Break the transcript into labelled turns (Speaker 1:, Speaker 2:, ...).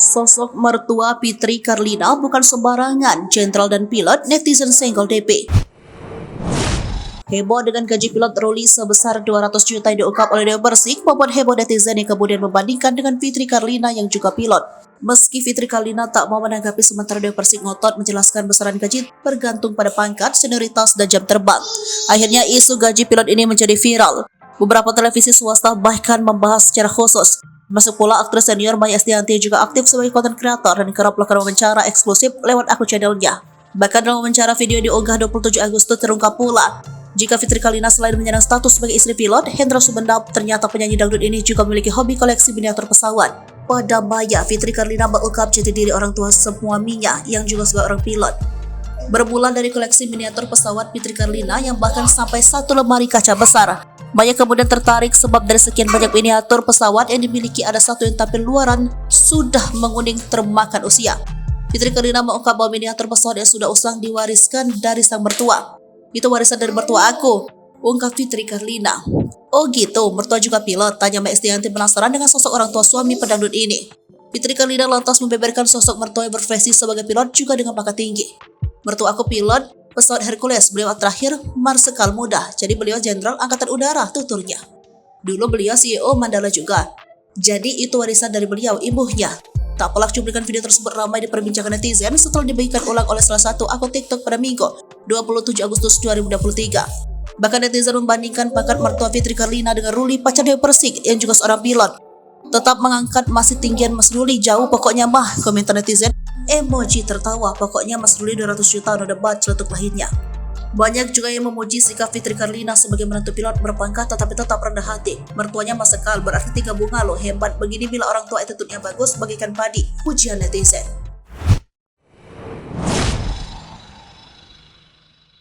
Speaker 1: Sosok mertua Fitri Carlina bukan sembarangan, jenderal dan pilot, netizen senggol DP. Heboh dengan gaji pilot Ruli sebesar 200 juta yang diungkap oleh Dewa Persik membuat heboh netizen yang kemudian membandingkan dengan Fitri Carlina yang juga pilot. Meski Fitri Carlina tak mau menanggapi, sementara Dewa Persik ngotot menjelaskan besaran gaji bergantung pada pangkat, senioritas, dan jam terbang. Akhirnya isu gaji pilot ini menjadi viral. Beberapa televisi swasta bahkan membahas secara khusus. Masuk pula aktris senior Maya Estianty juga aktif sebagai konten kreator dan kerap melakukan wawancara eksklusif lewat akun channelnya. Bahkan dalam wawancara video yang diunggah 27 Agustus terungkap pula jika Fitri Carlina selain menyandang status sebagai istri pilot, Hendra Sumendap, ternyata penyanyi dangdut ini juga memiliki hobi koleksi miniatur pesawat. Pada Maya, Fitri Carlina mengungkap jati diri orang tua suaminya yang juga sebagai orang pilot. Bermula dari koleksi miniatur pesawat Fitri Carlina yang bahkan sampai 1 lemari kaca besar. Maya kemudian tertarik sebab dari sekian banyak miniatur pesawat yang dimiliki ada satu yang tampil luaran sudah menguning termakan usia. Fitri Carlina mengungkap bahwa miniatur pesawat yang sudah usang diwariskan dari sang mertua. Itu warisan dari mertua aku, ungkap Fitri Carlina. Oh gitu, mertua juga pilot, tanya Maya Estianty penasaran dengan sosok orang tua suami pedangdut ini. Fitri Carlina lantas membeberkan sosok mertua yang berprofesi sebagai pilot juga dengan pangkat tinggi. Mertua aku pilot pesawat Hercules, beliau terakhir marsikal muda, jadi beliau jenderal angkatan udara, tuturnya. Dulu beliau CEO Mandala juga, jadi itu warisan dari beliau, ibunya. Tak pelak cuplikan video tersebut ramai diperbincangkan netizen setelah dibagikan ulang oleh salah satu akun TikTok pada Minggu, 27 Agustus 2023. Bahkan netizen membandingkan pangkat mertua Fitri Carlina dengan Ruli, pacar Dewa Persik yang juga seorang pilot. Tetap mengangkat masih tinggian Mas Ruli jauh pokoknya mah, komentar netizen. Emoji tertawa, pokoknya Mas Ruli 200 juta udah debat celetuk lahirnya. Banyak juga yang memuji sikap Fitri Carlina sebagai menantu pilot berpangkat tetapi tetap rendah hati. Mertuanya Mas Sekal berarti 3 bunga loh, hebat begini bila orang tua attitude-nya bagus bagaikan padi, pujian netizen.